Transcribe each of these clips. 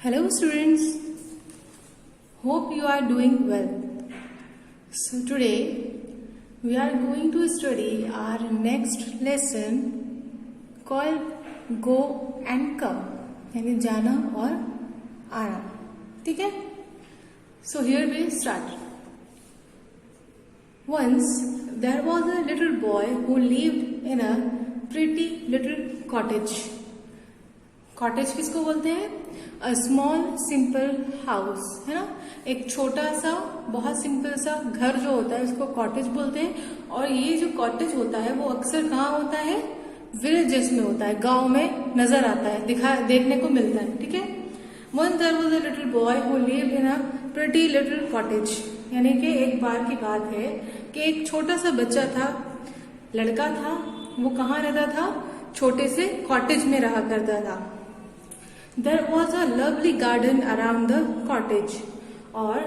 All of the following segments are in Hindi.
Hello students, hope you are doing well. So today we are going to study our next lesson called Go and Come, यानी जाना और आना. ठीक है? So here we start. Once there was a little boy who lived in a pretty little cottage. Cottage किसको बोलते हैं? अ स्मॉल सिंपल हाउस, है ना. एक छोटा सा बहुत सिंपल सा घर जो होता है उसको कॉटेज बोलते हैं. और ये जो कॉटेज होता है वो अक्सर कहाँ होता है? विलेजेस में होता है, गांव में नजर आता है, देखने को मिलता है. ठीक है. Once there was a little boy who lived in a pretty little cottage. यानी कि एक बार की बात है कि एक छोटा सा बच्चा था, लड़का था, वो कहाँ रहता था? छोटे से कॉटेज में रहा करता था. There was a lovely garden around the cottage. और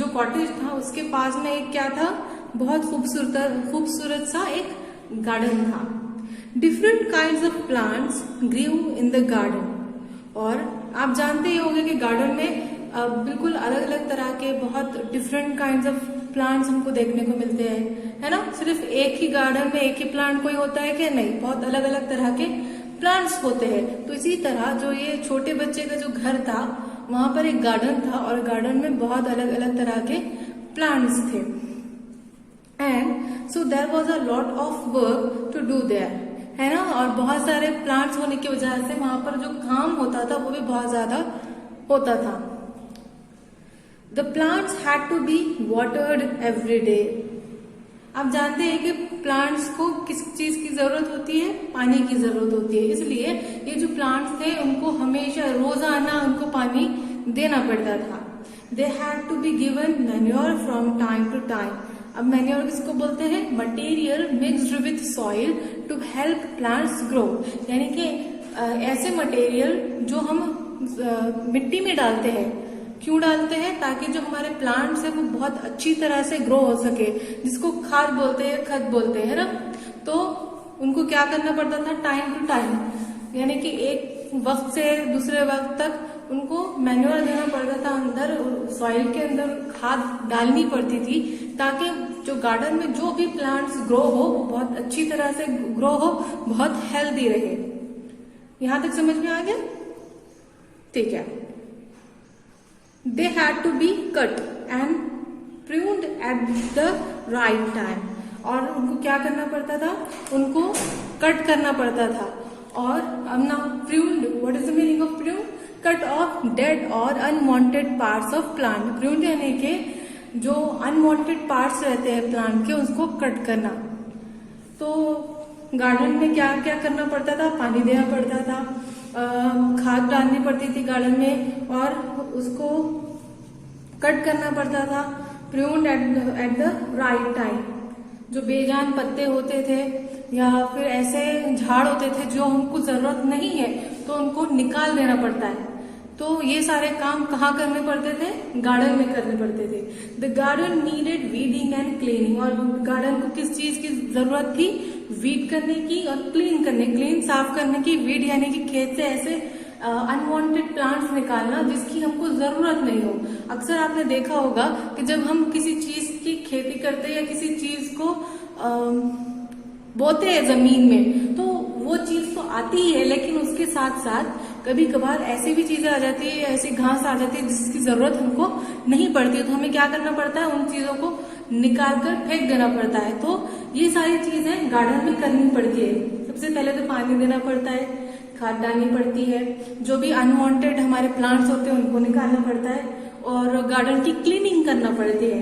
जो कॉटेज था उसके पास में एक क्या था? बहुत खूबसूरत सा एक गार्डन था. Different kinds of plants grew in the garden. और आप जानते ही होंगे कि गार्डन में बिल्कुल अलग अलग तरह के बहुत डिफरेंट काइंड्स ऑफ प्लांट्स हमको देखने को मिलते हैं, है ना. सिर्फ एक ही गार्डन में एक ही प्लांट कोई होता है कि नहीं? बहुत अलग अलग तरह के प्लांट्स होते हैं. तो इसी तरह जो ये छोटे बच्चे का जो घर था वहां पर एक गार्डन था और गार्डन में बहुत अलग अलग तरह के प्लांट्स थे. And so there was a lot of work to do there, है ना. और बहुत सारे प्लांट्स होने की वजह से वहां पर जो काम होता था वो भी बहुत ज्यादा होता था. The plants had to be watered every day. आप जानते हैं कि प्लांट्स को किस चीज की जरूरत होती है? पानी की जरूरत होती है. इसलिए ये जो प्लांट्स थे उनको हमेशा रोजाना उनको पानी देना पड़ता था. They had to be given manure from time to time. अब मैन्योर किसको बोलते हैं? Material mixed with soil to help plants grow. यानी कि ऐसे मटेरियल जो हम मिट्टी में डालते हैं. क्यों डालते हैं? ताकि जो हमारे प्लांट्स है वो बहुत अच्छी तरह से ग्रो हो सके, जिसको खाद बोलते हैं, खत बोलते हैं, ना. तो उनको क्या करना पड़ता था? टाइम टू टाइम, यानी कि एक वक्त से दूसरे वक्त तक उनको मैन्योर देना पड़ता था. अंदर सॉइल के अंदर खाद डालनी पड़ती थी ताकि जो गार्डन में जो भी प्लांट्स ग्रो हो वो बहुत अच्छी तरह से ग्रो हो, बहुत हेल्दी रहे. यहां तक समझ में आ गया? ठीक है. They had to be cut and pruned at the right time. और उनको क्या करना पड़ता था? उनको कट करना पड़ता था. और अब ना pruned, what is the meaning of pruned? Cut off dead or unwanted parts of plant. Pruned यानी कि जो unwanted parts रहते हैं प्लांट के उसको कट करना. तो गार्डन में क्या क्या करना पड़ता था? पानी देना पड़ता था, खाद डालनी पड़ती थी गार्डन में और उसको कट करना पड़ता था. Pruned at the right time. जो बेजान पत्ते होते थे या फिर ऐसे झाड़ होते थे जो हमको जरूरत नहीं है तो उनको निकाल देना पड़ता है. तो ये सारे काम कहाँ करने पड़ते थे? गार्डन में करने पड़ते थे. The garden needed weeding and cleaning. और गार्डन को किस चीज की जरूरत थी? वीड करने की और क्लीन साफ करने की. वीड यानी कि खेत से ऐसे अनवांटेड प्लांट्स निकालना जिसकी हमको जरूरत नहीं हो. अक्सर आपने देखा होगा कि जब हम किसी चीज की खेती करते हैं या किसी चीज को बोते हैं जमीन में तो वो चीज तो आती ही है, लेकिन उसके साथ साथ कभी कभार ऐसी भी चीजें आ जाती है, ऐसी घास आ जाती है जिसकी जरूरत हमको नहीं पड़ती है. तो हमें क्या करना पड़ता है? उन चीजों को निकाल कर फेंक देना पड़ता है. तो ये सारी चीजें गार्डन में करनी पड़ती है. सबसे पहले तो पानी देना पड़ता है, खाद डालनी पड़ती है, जो भी अनवांटेड हमारे प्लांट्स होते हैं उनको निकालना पड़ता है और गार्डन की क्लीनिंग करना पड़ती है.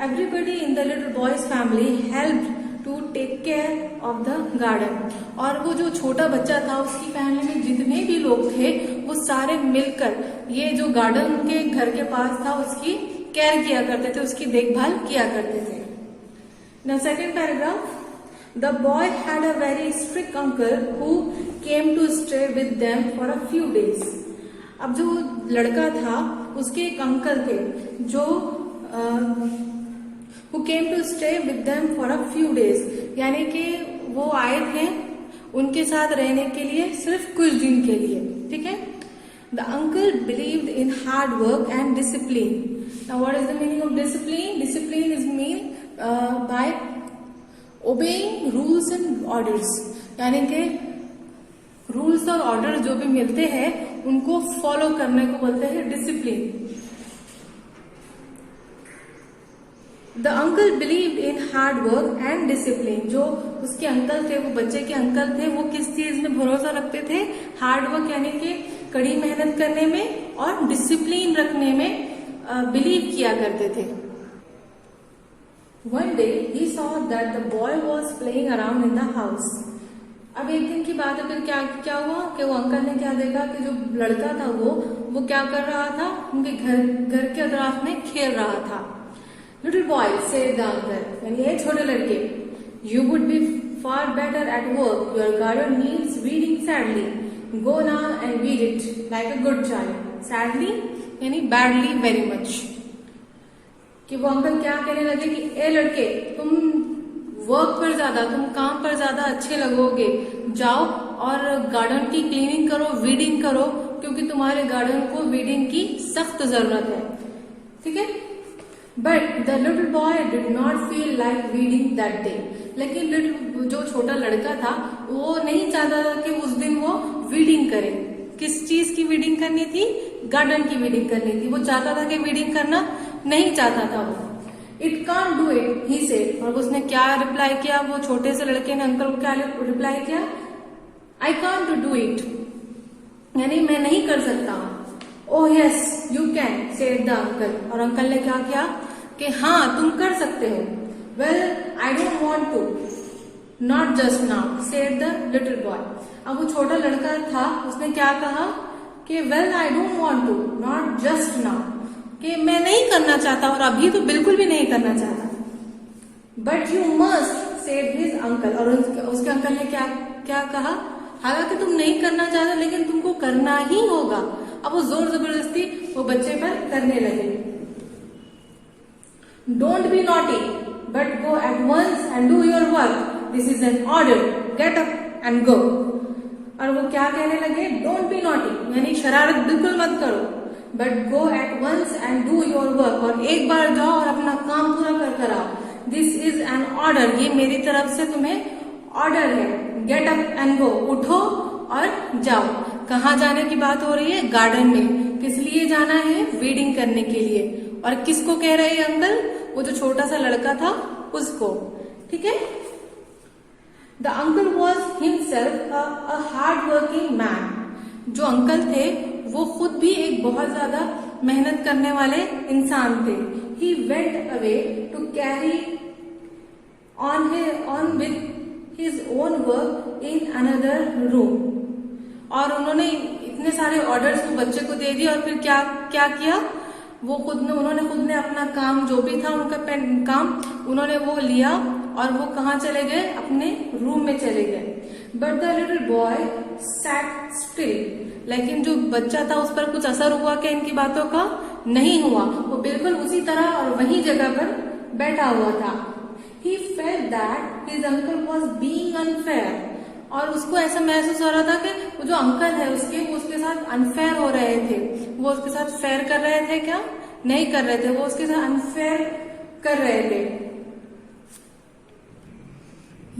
Everybody in the little boy's family help to take care of the garden. और वो जो छोटा बच्चा था उसकी फैमिली में जितने भी लोग थे वो सारे मिलकर ये जो गार्डन के घर के पास था उसकी केयर किया करते थे, उसकी देखभाल किया करते थे. Now second paragraph. The boy had a very strict uncle who came to stay with them for a few days. अब जो लड़का था उसके एक अंकल थे जो who came to stay with them for a few days. यानी कि वो आए थे उनके साथ रहने के लिए सिर्फ कुछ दिन के लिए. ठीक है. The uncle believed in hard work and discipline. Now, what is the meaning of discipline? Discipline is by obeying rules and orders. यानी कि रूल्स और ऑर्डर जो भी मिलते हैं उनको फॉलो करने को बोलते हैं discipline. The uncle believe in hard work and discipline. जो उसके अंकल थे, वो बच्चे के अंकल थे, वो किस चीज में भरोसा रखते थे? हार्ड वर्क यानी कि कड़ी मेहनत करने में और डिसिप्लिन रखने में बिलीव किया करते थे. One day he saw that the boy was playing around in the house. अब एक दिन की बात है, फिर क्या हुआ कि वो अंकल ने क्या देखा कि जो लड़का था वो क्या कर रहा था? उनके घर के अतराफ में खेल रहा था. Little boy said the uncle, यानी ये छोटे लड़के, you would be far better at work, your garden needs weeding sadly, go now and weed it like a good child. Sadly यानी बैडली वेरी मच. कि वो अंकल क्या कहने लगे कि ए लड़के, तुम वर्क पर ज्यादा, तुम काम पर ज्यादा अच्छे लगोगे, जाओ और गार्डन की क्लीनिंग करो, वीडिंग करो, क्योंकि तुम्हारे गार्डन को वीडिंग की सख्त जरूरत है. ठीक है. But the little boy did not feel like weeding that day. लेकिन जो छोटा लड़का था वो नहीं चाहता था कि उस दिन वो वीडिंग करे. किस चीज की वीडिंग करनी थी? गार्डन की वीडिंग करनी थी. वो चाहता था कि वीडिंग करना नहीं चाहता था वो. It can't do it he said. और उसने क्या रिप्लाई किया? वो छोटे से लड़के ने अंकल को क्या रिप्लाई किया? आई कांट डू इट, यानी मैं नहीं कर सकता. Oh yes you can said the uncle. और अंकल ने क्या किया कि हाँ तुम कर सकते हो. Well I don't want to, not just now said the little boy. अब वो छोटा लड़का था, उसने क्या कहा कि well I don't want to, not just now, कि मैं नहीं करना चाहता और अभी तो बिल्कुल भी नहीं करना चाहता. But you must said his uncle. और उसके अंकल ने क्या कहा? हालांकि तुम नहीं करना चाहते लेकिन तुमको करना ही होगा. अब वो जोर जबरदस्ती वो बच्चे पर करने लगे. Don't be naughty but go at once and do your work, this is an order, get up and go. और वो क्या कहने लगे? डोंट बी नॉटी यानी शरारत बिल्कुल मत करो, but go at once and do your work, और एक बार जाओ और अपना काम पूरा कर कर आओ. दिस इज एन ऑर्डर, ये मेरी तरफ से तुम्हें ऑर्डर है. गेट अप एंड गो, उठो और जाओ. कहाँ जाने की बात हो रही है? गार्डन में. किस लिए जाना है? वीडिंग करने के लिए. और किसको कह रहे हैं अंकल? वो जो छोटा सा लड़का था उसको. ठीक है. The uncle was himself a hard working man. जो अंकल थे वो खुद भी एक बहुत ज्यादा मेहनत करने वाले इंसान थे. He went away to carry on with his own work in another room. और उन्होंने इतने सारे ऑर्डर्स वो बच्चे को दे दिए और फिर क्या किया? उन्होंने खुद ने अपना काम जो भी था उनका काम उन्होंने वो लिया और वो कहाँ चले गए? अपने रूम में चले गए. But the little boy sat still. लेकिन जो बच्चा था उस पर कुछ असर हुआ क्या इनकी बातों का? नहीं हुआ. वो बिल्कुल उसी तरह और वही जगह पर बैठा हुआ था. He felt that his uncle was being unfair. और उसको ऐसा महसूस हो रहा था कि वो जो अंकल है उसके साथ अनफेयर हो रहे थे. वो उसके साथ फेयर कर रहे थे क्या? नहीं कर रहे थे. वो उसके साथ अनफेयर कर रहे थे.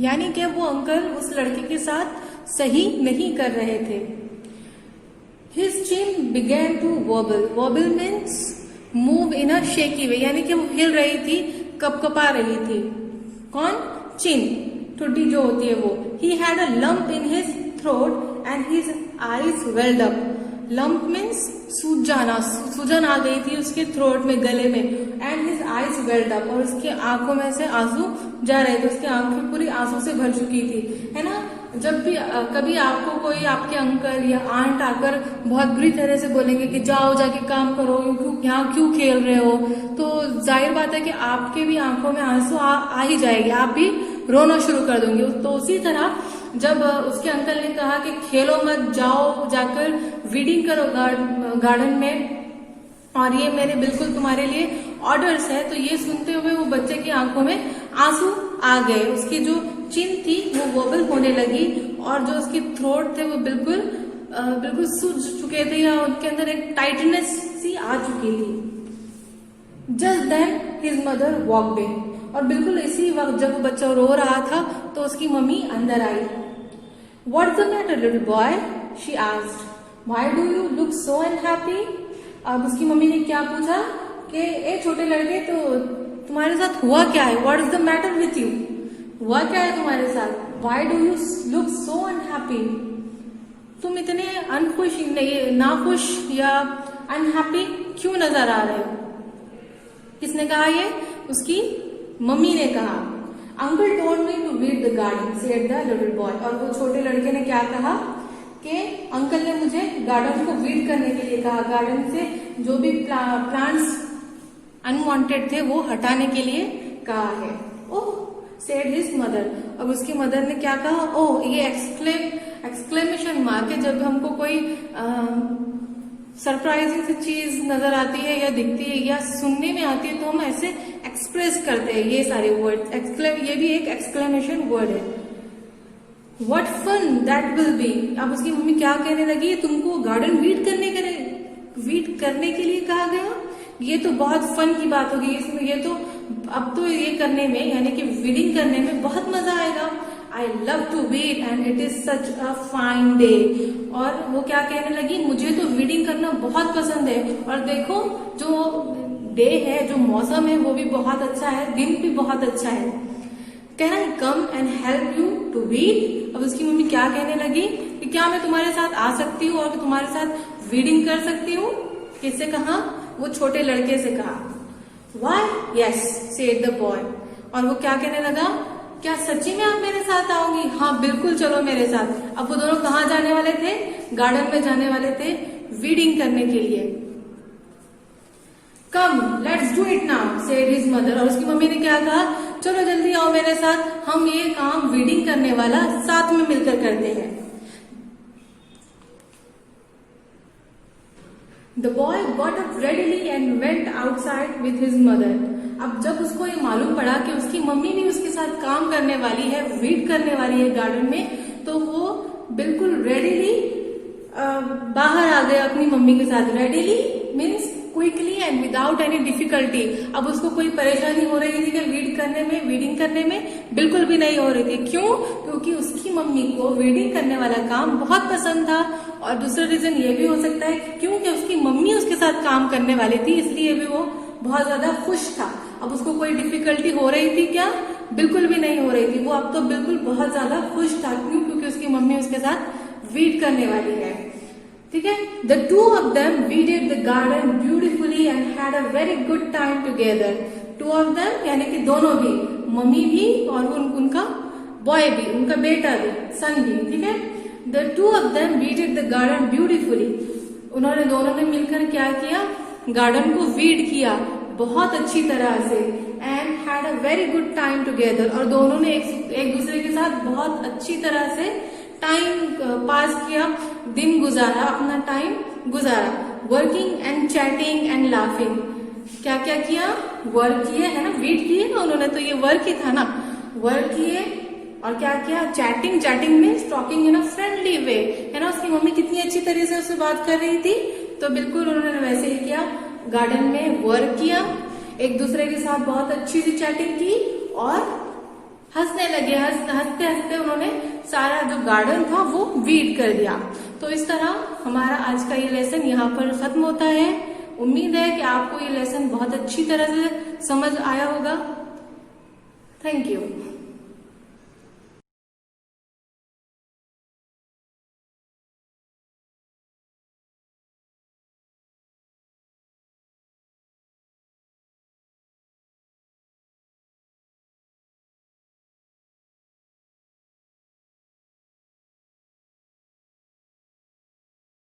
यानी कि वो अंकल उस लड़के के साथ सही नहीं कर रहे थे. His chin began to wobble. Wobble means move in a shaky way. यानी कि वो हिल रही थी, कपकपा रही थी. कौन? चिन, ठुड्डी जो होती है वो. He had a lump in his throat and his eyes welled up. Lump means सूजन आ गई थी उसके थ्रोट में, गले में. And his eyes welled up, और उसकी आंखों में से आंसू जा रहे थे. उसकी आंखें पूरी आंसू से भर चुकी थी. है ना. जब भी कभी आपको कोई आपके अंकल या आंट आकर बहुत बुरी तरह से बोलेंगे कि जाओ जाके काम करो, यहाँ क्यों खेल रहे हो, तो जाहिर बात है कि आपके भी आंखों में आंसू आ ही जाएंगे. आप भी रोना शुरू कर दोगे. तो उसी तरह जब उसके अंकल ने कहा कि खेलो मत, जाओ जाकर वीडिंग करो गार्डन में, और ये मेरे बिल्कुल तुम्हारे लिए ऑर्डर्स है, तो ये सुनते हुए वो बच्चे की आंखों में आंसू आ गए. उसकी जो चिन थी वो वोबल होने लगी और जो उसकी थ्रोट थे वो बिल्कुल बिल्कुल सूज चुके थे या उनके अंदर एक टाइटनेस सी आ चुकी थी। Just then his mother walked in, और बिल्कुल इसी वक्त जब वो बच्चा रो रहा था तो उसकी मम्मी अंदर आई। What's the matter little boy, she asked, why do you look so unhappy. अब उसकी मम्मी ने क्या पूछा कि ए छोटे लड़के, तो तुम्हारे साथ हुआ क्या है, what is the matter with you, हुआ क्या है तुम्हारे साथ, why do you look so unhappy, तुम इतने अनखुश, नाखुश या अनहैप्पी क्यों नजर आ रहे हो। किसने कहा ये, उसकी मम्मी ने कहा। Uncle told me to weed the garden said the little boy, और वो छोटे लड़के ने क्या कहा कि अंकल ने मुझे गार्डन को वीड करने के लिए कहा, गार्डन से जो भी प्लांट्स अनवांटेड थे वो हटाने के लिए कहा है। ओह सेड हिज मदर, अब उसकी मदर ने क्या कहा, ओह ये एक्सक्लेमेशन मार्क है, जब हमको कोई सरप्राइजिंग सी चीज नजर आती है या दिखती है या सुनने में आती है तो हम ऐसे एक्सप्रेस करते हैं ये सारे वर्ड, ये भी एक एक्सक्लेमेशन वर्ड है। What fun that will be, अब उसकी मम्मी क्या कहने लगी, तुमको गार्डन वीड करने के लिए कहा गया, ये तो बहुत फन की बात होगी, इसमें ये तो अब तो ये करने में यानी कि वीडिंग करने में बहुत मजा आएगा। I love to weed and it is such a fine day, और वो क्या कहने लगी, मुझे तो वीडिंग करना बहुत पसंद है, और देखो जो डे है, जो मौसम है वो भी बहुत अच्छा है, दिन भी बहुत अच्छा है। Can I come and help you to weed, अब उसकी मम्मी क्या कहने लगी कि क्या मैं तुम्हारे साथ आ सकती हूँ और तुम्हारे साथ वीडिंग कर सकती हूँ। किससे कहा, वो छोटे लड़के से कहा। Why yes said the boy, और वो क्या कहने लगा, क्या सच्ची में आप मेरे साथ आओगी, हाँ बिल्कुल चलो मेरे साथ। अब वो दोनों कहाँ जाने वाले थे, गार्डन में जाने वाले थे वीडिंग करने के लिए। Come let's do it now said his mother, और उसकी मम्मी ने क्या कहा, चलो जल्दी आओ मेरे साथ, हम ये काम वीडिंग करने वाला साथ में मिलकर करते हैं। The boy got up readily and went outside with his mother. अब जब उसको ये मालूम पड़ा कि उसकी मम्मी भी उसके साथ काम करने वाली है, वीड करने वाली है गार्डन में, तो वो बिल्कुल रेडीली बाहर आ गया अपनी मम्मी के साथ। Readily means quickly and without any difficulty. अब उसको कोई परेशानी हो रही थी कि वीडिंग करने में बिल्कुल भी नहीं हो रही थी। क्यों? क्योंकि उसकी मम्मी को वीडिंग करने वाला काम बहुत पसंद था, और दूसरा रीजन ये भी हो सकता है क्योंकि उसकी मम्मी उसके साथ काम करने वाली थी, इसलिए भी वो बहुत ज्यादा खुश था। अब उसको कोई डिफिकल्टी हो रही थी क्या? बिल्कुल भी नहीं हो रही थी। वो अब तो बिल्कुल बहुत ज्यादा खुश था। क्यों? क्योंकि उसकी मम्मी उसके साथ वीड करने वाली है। ठीक है। The two of them weeded the garden beautifully and had a very good time together. Two of them यानी कि दोनों भी, मम्मी भी और उनका बॉय भी, उनका बेटा भी, सन भी। ठीक है। The two of them weeded the garden beautifully. उन्होंने दोनों ने मिलकर क्या किया? गार्डन को वीड किया बहुत अच्छी तरह से। And had a very good time together, और दोनों ने एक दूसरे के साथ बहुत अच्छी तरह से टाइम पास किया, दिन गुजारा, अपना टाइम गुजारा। Working and chatting and laughing. क्या क्या किया? वर्क किए, है ना, वीड किए ना उन्होंने, तो ये वर्क ही था ना। वर्क किए और क्या किया? चैटिंग में talking in a friendly way, है ना। उसकी मम्मी कितनी अच्छी तरह से उससे बात कर रही थी, तो बिल्कुल उन्होंने वैसे ही किया। गार्डन में वर्क किया, एक दूसरे के साथ बहुत अच्छी सी चैटिंग की और हंसने लगे। हंसते हंसते उन्होंने सारा जो गार्डन था वो वीड कर दिया। तो इस तरह हमारा आज का ये लेसन यहाँ पर खत्म होता है। उम्मीद है कि आपको ये लेसन बहुत अच्छी तरह से समझ आया होगा। Thank you.